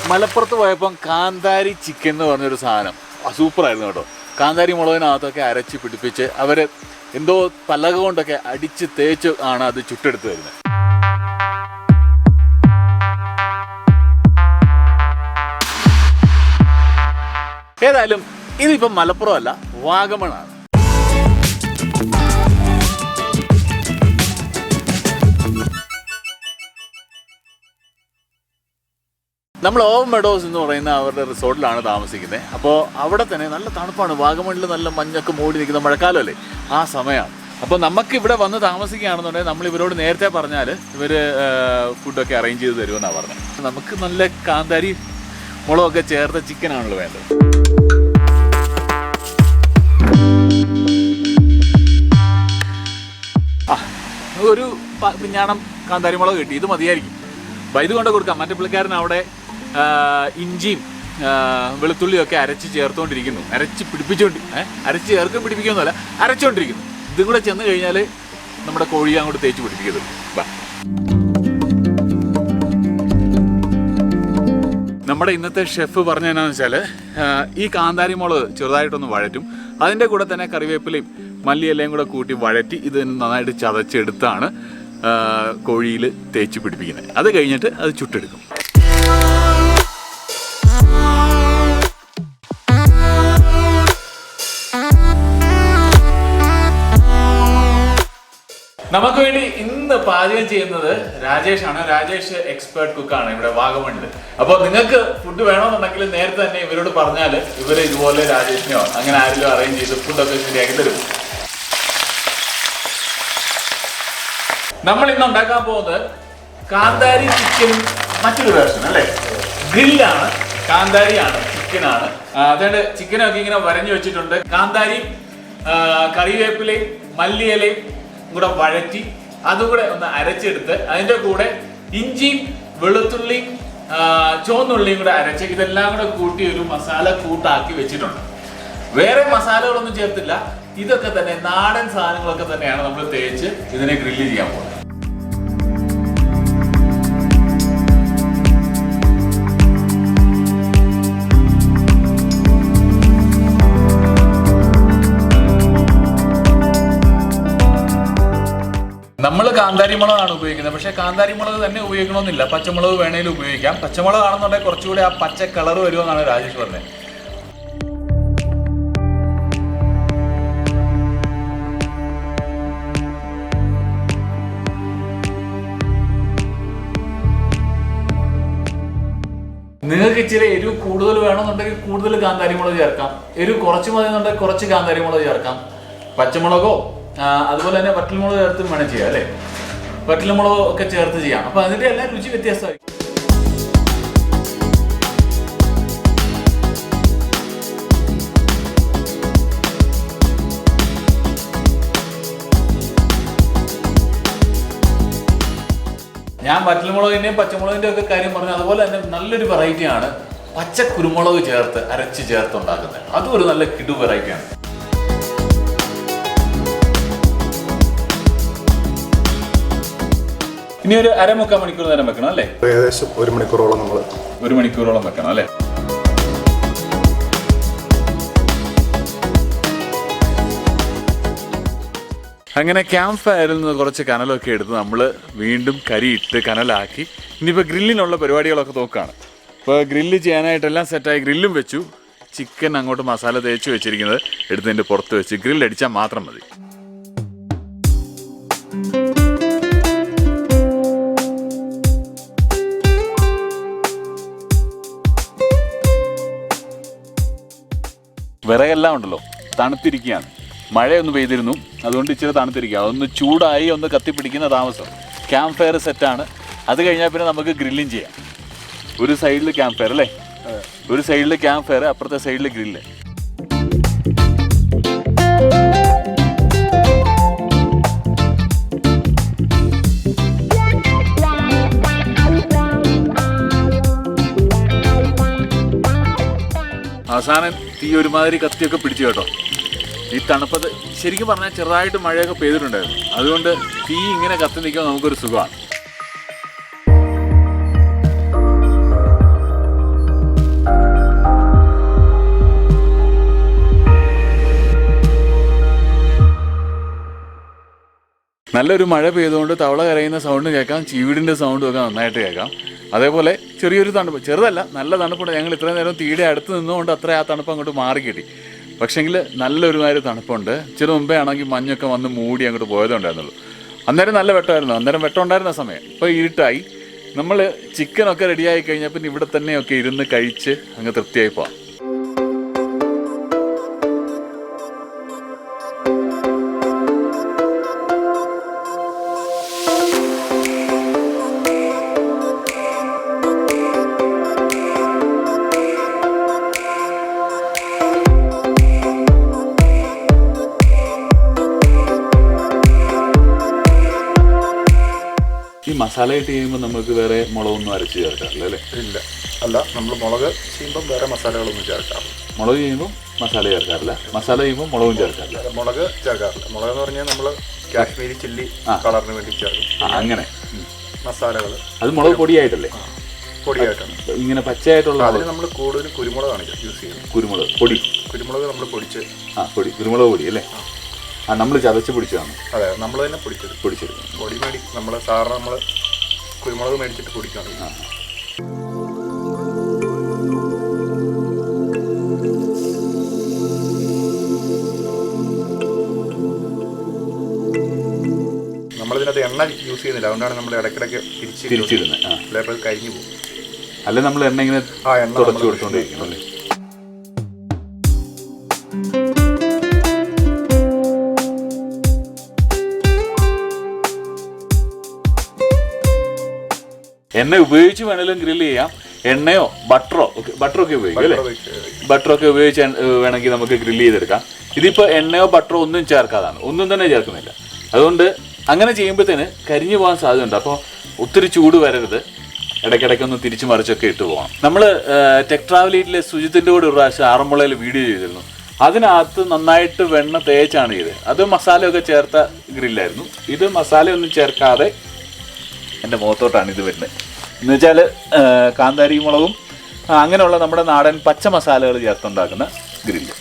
മലപ്പുറത്ത് പോയപ്പം കാന്താരി ചിക്കൻ എന്ന് പറഞ്ഞൊരു സാധനം സൂപ്പറായിരുന്നു കേട്ടോ. കാന്താരി മുളകിനകത്തൊക്കെ അരച്ച് പിടിപ്പിച്ച് അവർ എന്തോ പലക കൊണ്ടൊക്കെ അടിച്ച് തേച്ച് ആണ് അത് ചുട്ടെടുത്ത് വരുന്നത്. ഏതായാലും ഇതിപ്പം മലപ്പുറം അല്ല, വാഗമണാണ്. നമ്മൾ ഓവർ മെഡോസ് എന്ന് പറയുന്ന അവരുടെ റിസോർട്ടിലാണ് താമസിക്കുന്നത്. അപ്പോൾ അവിടെ തന്നെ നല്ല തണുപ്പാണ്. വാഗമണിൽ നല്ല മഞ്ഞൊക്കെ മൂടി നിൽക്കുന്ന മഴക്കാലമല്ലേ, ആ സമയമാണ്. അപ്പോൾ നമുക്ക് ഇവിടെ വന്ന് താമസിക്കുകയാണെന്നുണ്ടെങ്കിൽ നമ്മൾ ഇവരോട് നേരത്തെ പറഞ്ഞാൽ ഇവർ ഫുഡൊക്കെ അറേഞ്ച് ചെയ്ത് തരുമെന്നാണ് പറഞ്ഞത്. നമുക്ക് നല്ല കാന്താരി മുളകൊക്കെ ചേർത്ത ചിക്കനാണല്ലോ വേണ്ടത്. ഒരു പിഞ്ഞാണം കാന്താരി മുളക് കിട്ടി, ഇത് മതിയായിരിക്കും. അപ്പം ഇത് കൊണ്ട് കൊടുക്കാം. മറ്റേ പുള്ളിക്കാരൻ അവിടെ ഇഞ്ചിയും വെളുത്തുള്ളിയൊക്കെ അരച്ച് ചേർത്തുകൊണ്ടിരിക്കുന്നു. അരച്ച് പിടിപ്പിക്കുന്നില്ല, അരച്ചുകൊണ്ടിരിക്കുന്നു. ഇതും കൂടെ ചെന്ന് കഴിഞ്ഞാൽ നമ്മുടെ കോഴിയെ അങ്ങോട്ട് തേച്ച് പിടിപ്പിക്കുന്നത്. നമ്മുടെ ഇന്നത്തെ ഷെഫ് പറഞ്ഞതെന്നു വെച്ചാൽ ഈ കാന്താരി മുളക് ചെറുതായിട്ടൊന്ന് വഴറ്റും. അതിൻ്റെ കൂടെ തന്നെ കറിവേപ്പിലയും മല്ലിയെല്ലാം കൂടെ കൂട്ടി വഴറ്റി ഇത് നന്നായിട്ട് ചതച്ചെടുത്താണ് കോഴിയിൽ തേച്ച് പിടിപ്പിക്കുന്നത്. അത് കഴിഞ്ഞിട്ട് അത് ചുട്ടെടുക്കും. നമുക്ക് വേണ്ടി ഇന്ന് പാചകം ചെയ്യുന്നത് രാജേഷാണ്. രാജേഷ് എക്സ്പേർട്ട് കുക്കാണ് ഇവിടെ വാഗമണിൽ. അപ്പോൾ നിങ്ങൾക്ക് ഫുഡ് വേണമെന്നുണ്ടെങ്കിൽ നേരത്തെ തന്നെ ഇവരോട് പറഞ്ഞാൽ ഇവർ ഇതുപോലെ രാജേഷിനെയോ അങ്ങനെ ആരെങ്കിലും അറേഞ്ച് ചെയ്ത് ഫുഡൊക്കെ ശരിയാക്കി തരും. നമ്മൾ ഇന്ന് ഉണ്ടാക്കാൻ പോകുന്നത് കാന്താരി ചിക്കൻ മറ്റൊരു വേർഷൻ അല്ലേ. ഗ്രില്ലാണ്, കാന്താരിയാണ്, ചിക്കനാണ്. അതുകൊണ്ട് ചിക്കനൊക്കെ ഇങ്ങനെ വരഞ്ഞു വെച്ചിട്ടുണ്ട്. കാന്താരി കറിവേപ്പിലയും മല്ലിയിലയും കൂടെ വഴറ്റി അതുകൂടെ ഒന്ന് അരച്ചെടുത്ത് അതിൻ്റെ കൂടെ ഇഞ്ചിയും വെളുത്തുള്ളിയും ചുവന്നുള്ളിയും കൂടെ അരച്ച് ഇതെല്ലാം കൂടെ കൂട്ടി ഒരു മസാല കൂട്ടാക്കി വെച്ചിട്ടുണ്ട്. വേറെ മസാലകളൊന്നും ചേർത്തില്ല. ഇതൊക്കെ തന്നെ നാടൻ സാധനങ്ങളൊക്കെ തന്നെയാണ് നമ്മൾ തേച്ച് ഇതിനെ ഗ്രില്ല് ചെയ്യാൻ പോകുന്നത്. നമ്മൾ കാന്താരി മുളകാണ് ഉപയോഗിക്കുന്നത്. പക്ഷേ കാന്താരി മുളക് തന്നെ ഉപയോഗിക്കണമെന്നില്ല, പച്ചമുളക് വേണേലും ഉപയോഗിക്കാം. പച്ചമുളക് ആണെന്നുണ്ടെങ്കിൽ കുറച്ചുകൂടി ആ പച്ച കളർ വരുമെന്നാണ് രാജേഷ് പറഞ്ഞത്. നിങ്ങൾക്ക് ഇച്ചിരി എരിവ് കൂടുതൽ വേണമെന്നുണ്ടെങ്കിൽ കൂടുതൽ കാന്താരി മുളക് ചേർക്കാം. എരിവ് കുറച്ച് മതി എന്നുണ്ടെങ്കിൽ കുറച്ച് കാന്താരി മുളക് ചേർക്കാം. പച്ചമുളകോ അതുപോലെ തന്നെ വറ്റൽമുളക് ചേർത്തും വേണം ചെയ്യാം അല്ലേ. വറ്റൽമുളക് ഒക്കെ ചേർത്ത് ചെയ്യാം. അപ്പോൾ അതിൻ്റെ എല്ലാം രുചി വ്യത്യാസമായിരിക്കും. ഞാൻ വറ്റൽമുളകിൻ്റെയും പച്ചമുളകിൻ്റെ ഒക്കെ കാര്യം പറഞ്ഞു. അതുപോലെ തന്നെ നല്ലൊരു വെറൈറ്റിയാണ് പച്ച കുരുമുളക് ചേർത്ത് അരച്ച് ചേർത്ത് ഉണ്ടാക്കുന്നത്. അതും ഒരു നല്ല കിടു വെറൈറ്റിയാണ്. ഇനി ഒരു അരമുക്കാൽ മണിക്കൂർ നേരം വെക്കണം അല്ലേ. ഏകദേശം 1 മണിക്കൂറോളം നമ്മൾ 1 മണിക്കൂറോളം വെക്കണം അല്ലേ. അങ്ങനെ ക്യാമ്പ് ഫയറിൽ നിന്ന് കുറച്ച് കനലൊക്കെ എടുത്ത് നമ്മൾ വീണ്ടും കരിയിട്ട് കനലാക്കി ഇനിയിപ്പോൾ ഗ്രില്ലിനുള്ള പരിപാടികളൊക്കെ നോക്കുകയാണ്. ഇപ്പോൾ ഗ്രില്ല് ചെയ്യാനായിട്ടെല്ലാം സെറ്റായി. ഗ്രില്ലും വെച്ചു. ചിക്കൻ അങ്ങോട്ട് മസാല തേച്ച് വെച്ചിരിക്കുന്നത് എടുത്തതിൻ്റെ പുറത്ത് വെച്ച് ഗ്രില്ലടിച്ചാൽ മാത്രം മതി. വിറകെല്ലാം ഉണ്ടല്ലോ തണുത്തിരിക്കുകയാണ്. മഴയൊന്ന് പെയ്തിരുന്നു, അതുകൊണ്ട് ഇച്ചിരി തണുത്തിരിക്കുക. അതൊന്ന് ചൂടായി ഒന്ന് കത്തിപ്പിടിക്കുന്ന താമസം. ക്യാമ്പ് ഫയർ സെറ്റാണ്. അത് കഴിഞ്ഞാൽ പിന്നെ നമുക്ക് ഗ്രില്ലിങ് ചെയ്യാം. ഒരു സൈഡിൽ ക്യാമ്പ് ഫയർ അല്ലേ, ഒരു സൈഡിൽ ക്യാമ്പ് ഫയർ, അപ്പുറത്തെ സൈഡിൽ ഗ്രില്ല്. അവസാനം തീ ഒരുമാതിരി കത്തിയൊക്കെ പിടിച്ചു കേട്ടോ. ഈ തണുപ്പത്ത് ശരിക്കും പറഞ്ഞാൽ ചെറുതായിട്ട് മഴയൊക്കെ പെയ്തിട്ടുണ്ടായിരുന്നു. അതുകൊണ്ട് തീ ഇങ്ങനെ കത്തി നിൽക്കുമ്പോൾ നമുക്കൊരു സുഖമാണ്. നല്ലൊരു മഴ പെയ്തുകൊണ്ട് തവള കരയുന്ന സൗണ്ട് കേൾക്കാം, ചീവിടിൻ്റെ സൗണ്ടും ഒക്കെ നന്നായിട്ട് കേൾക്കാം. അതേപോലെ ചെറിയൊരു തണുപ്പ്, ചെറുതല്ല നല്ല തണുപ്പുണ്ട്. ഞങ്ങൾ ഇത്രയും നേരം തീയുടെ അടുത്ത് നിന്നുകൊണ്ട് അത്ര ആ തണുപ്പ് അങ്ങോട്ട് മാറി കിട്ടി. പക്ഷേങ്കിൽ നല്ലൊരുമാതിരി തണുപ്പുണ്ട്. ഇച്ചിരി മുമ്പേ ആണെങ്കിൽ മഞ്ഞൊക്കെ വന്ന് മൂടി അങ്ങോട്ട് പോയതുണ്ടായിരുന്നുള്ളൂ. അന്നേരം നല്ല വെട്ടമായിരുന്നു, അന്നേരം വെട്ടം ഉണ്ടായിരുന്ന സമയം. ഇപ്പോൾ ഇരുട്ടായി. നമ്മൾ ചിക്കനൊക്കെ റെഡിയായി കഴിഞ്ഞാൽ പിന്നെ ഇവിടെ തന്നെയൊക്കെ ഇരുന്ന് കഴിച്ച് അങ്ങ് തൃപ്തിയായി പോവാം. ഈ മസാല ഇട്ട് ചെയ്യുമ്പോൾ നമുക്ക് വേറെ മുളകൊന്നും അരച്ച് ചേർക്കാറില്ല അല്ലേ? ഇല്ല, അല്ല, നമ്മൾ മുളക് ചെയ്യുമ്പം വേറെ മസാലകളൊന്നും ചേർക്കാറില്ല. മുളക് ചെയ്യുമ്പോൾ മസാല ചേർക്കാറില്ല, മസാല ചെയ്യുമ്പോൾ മുളകും ചേർക്കാറില്ല. മുളക് ചേർക്കാറില്ല. മുളക് എന്ന് പറഞ്ഞാൽ നമ്മൾ കാശ്മീരി ചില്ലി കളറിന് വേണ്ടി ചേർക്കും. അങ്ങനെ മസാലകൾ അത് മുളക് പൊടിയായിട്ടല്ലേ? പൊടിയായിട്ടാണ്. ഇങ്ങനെ പച്ചയായിട്ടുള്ള അതിന് നമ്മൾ കൂടുതലും കുരുമുളകാണ് യൂസ് ചെയ്യുന്നത്. കുരുമുളക് പൊടി, കുരുമുളക് നമ്മൾ പൊടിച്ച് പൊടി, കുരുമുളക് പൊടി അല്ലേ? നമ്മൾ ചതച്ച് പൊടിച്ചതാണ്. അതെ, നമ്മൾ തന്നെ പൊടിച്ചെടുക്കും. പൊടി നമ്മൾ സാറിന് നമ്മൾ കുരുമുളക് മേടിച്ചിട്ട് പൊടിക്കുകയാണ്. നമ്മളിതിനകത്ത് എണ്ണ യൂസ് ചെയ്യുന്നില്ല, അതുകൊണ്ടാണ് നമ്മൾ ഇടയ്ക്കിടയ്ക്ക് തിരിച്ചിടുന്നത്. അതേപോലെ കരിഞ്ഞു പോകും. അല്ലെ നമ്മൾ എണ്ണ ഇങ്ങനെ തുടച്ചു കൊടുത്തോണ്ടിരിക്കണം അല്ലേ? എണ്ണ ഉപയോഗിച്ച് വേണമെങ്കിലും ഗ്രില്ല് ചെയ്യാം. എണ്ണയോ ബട്ടറൊക്കെ ഉപയോഗിക്കും അല്ലേ? ബട്ടറൊക്കെ ഉപയോഗിച്ച് വേണമെങ്കിൽ നമുക്ക് ഗ്രില്ല് ചെയ്തെടുക്കാം. ഇതിപ്പോൾ എണ്ണയോ ബട്ടറോ ഒന്നും ചേർക്കാതാണ്, ഒന്നും തന്നെ ചേർക്കുന്നില്ല. അതുകൊണ്ട് അങ്ങനെ ചെയ്യുമ്പോഴത്തേന് കരിഞ്ഞു പോകാൻ സാധ്യതയുണ്ട്. അപ്പോൾ ഒത്തിരി ചൂട് വരരുത്, ഇടയ്ക്കിടയ്ക്കൊന്ന് തിരിച്ചു മറിച്ചൊക്കെ ഇട്ട് പോകാം. നമ്മൾ ടെക് ട്രാവലീറ്റിലെ സുജിത്തിൻ്റെ കൂടെ ഒരു പ്രാവശ്യം ആറന്മുളയിൽ വീഡിയോ ചെയ്തിരുന്നു. അതിനകത്ത് നന്നായിട്ട് വെണ്ണ തേച്ചാണ് ചെയ്തത്. അത് മസാലയൊക്കെ ചേർത്ത ഗ്രില്ലായിരുന്നു. ഇത് മസാലയൊന്നും ചേർക്കാതെ എൻ്റെ മുഖത്തോട്ടാണ് ഇത് വരുന്നത്. എന്ന് വെച്ചാൽ കാന്താരി മുളകും അങ്ങനെയുള്ള നമ്മുടെ നാടൻ പച്ച മസാലകൾ ചേർത്തുണ്ടാക്കുന്ന ഗ്രില്ല്.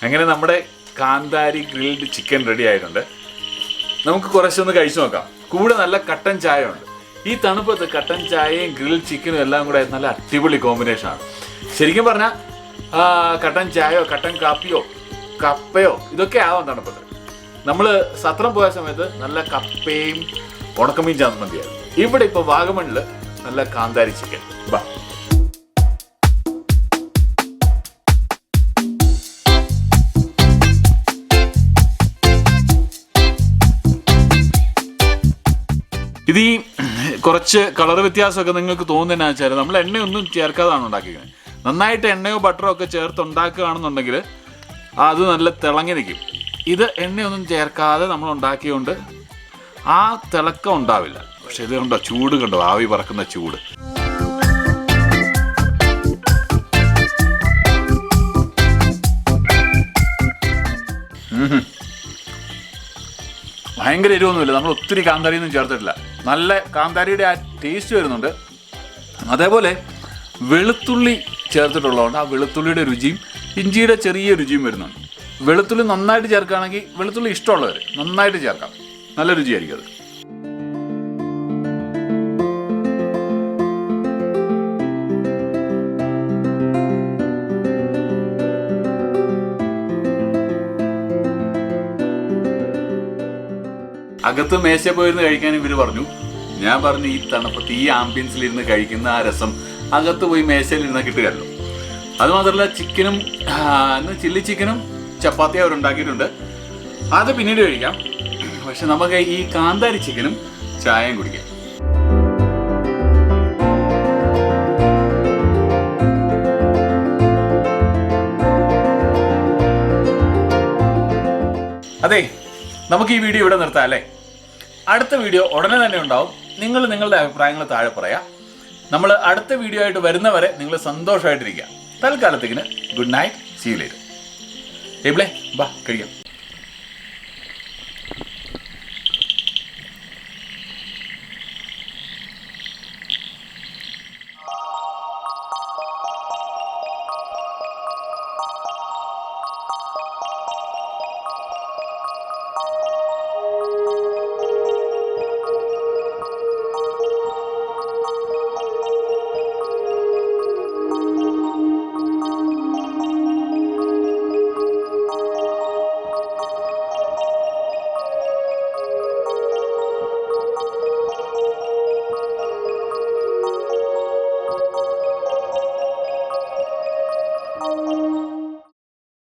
അങ്ങനെ നമ്മുടെ കാന്താരി ഗ്രിൽഡ് ചിക്കൻ റെഡി ആയിട്ടുണ്ട്. നമുക്ക് കുറച്ചൊന്ന് കഴിച്ചു നോക്കാം. കൂടെ നല്ല കട്ടൻ ചായ ഉണ്ട്. ഈ തണുപ്പത്ത് കട്ടൻ ചായയും ഗ്രിൽഡ് ചിക്കനും എല്ലാം കൂടെ നല്ല അടിപൊളി കോമ്പിനേഷനാണ്. ശരിക്കും പറഞ്ഞാൽ കട്ടൻ ചായയോ കട്ടൻ കാപ്പിയോ കപ്പയോ ഇതൊക്കെ ആവാം തണുപ്പത്ത്. നമ്മൾ സത്രം പോയ സമയത്ത് നല്ല കപ്പയും ഉണക്കമീൻ ചമ്മന്തിയായിരുന്നു. ഇവിടെ ഇപ്പോൾ വാഗമണിൽ നല്ല കാന്താരി ചിക്കൻ. ബാ, ഇത് ഈ കുറച്ച് കളർ വ്യത്യാസമൊക്കെ നിങ്ങൾക്ക് തോന്നുന്നതെന്നു വെച്ചാൽ നമ്മൾ എണ്ണയൊന്നും ചേർക്കാതാണ് ഉണ്ടാക്കിയത്. നന്നായിട്ട് എണ്ണയോ ബട്ടറോ ഒക്കെ ചേർത്ത് ഉണ്ടാക്കുകയാണെന്നുണ്ടെങ്കിൽ അത് നല്ല തിളങ്ങി നിൽക്കും. ഇത് എണ്ണയൊന്നും ചേർക്കാതെ നമ്മൾ ഉണ്ടാക്കിയതുകൊണ്ട് ആ തിളക്കം ഉണ്ടാവില്ല. പക്ഷെ ഇത് കണ്ടോ, ചൂട് കണ്ടോ, ആവി പറക്കുന്ന ചൂട്. ഭയങ്കര എരിവൊന്നുമില്ല. നമ്മൾ ഒത്തിരി കാന്താരിയൊന്നും ചേർത്തിട്ടില്ല. നല്ല കാന്താരിയുടെ ആ ടേസ്റ്റ് വരുന്നുണ്ട്. അതേപോലെ വെളുത്തുള്ളി ചേർത്തിട്ടുള്ളതുകൊണ്ട് ആ വെളുത്തുള്ളിയുടെ രുചിയും ഇഞ്ചിയുടെ ചെറിയ രുചിയും വരുന്നുണ്ട്. വെളുത്തുള്ളി നന്നായിട്ട് ചേർക്കുകയാണെങ്കിൽ, വെളുത്തുള്ളി ഇഷ്ടമുള്ളവർ നന്നായിട്ട് ചേർക്കാം, നല്ല രുചിയായിരിക്കും അത്. അകത്ത് മേശ പോയിരുന്ന് കഴിക്കാൻ ഇവർ പറഞ്ഞു. ഞാൻ പറഞ്ഞു ഈ തണുപ്പത്ത് ഈ ആംബിയൻസിലിരുന്ന് കഴിക്കുന്ന ആ രസം അകത്ത് പോയി മേശയിലിരുന്ന് കിട്ടുകയല്ലോ. അതുമാത്രമല്ല ചിക്കനും ചില്ലി ചിക്കനും ചപ്പാത്തി അവരുണ്ടാക്കിയിട്ടുണ്ട്. അത് പിന്നീട് കഴിക്കാം. പക്ഷെ നമുക്ക് ഈ കാന്താരി ചിക്കനും ചായയും കുടിക്കാം. അതെ, നമുക്ക് ഈ വീഡിയോ ഇവിടെ നിർത്താം അല്ലേ? അടുത്ത വീഡിയോ ഉടനെ തന്നെ ഉണ്ടാവും. നിങ്ങൾ നിങ്ങളുടെ അഭിപ്രായങ്ങൾ താഴെ പറയാം. നമ്മൾ അടുത്ത വീഡിയോ ആയിട്ട് വരുന്നവരെ നിങ്ങൾ സന്തോഷമായിട്ടിരിക്കുക. തൽക്കാലത്തേക്കിന് good night, see you later. ടേബിളേ ബാ കഴിക്കാം.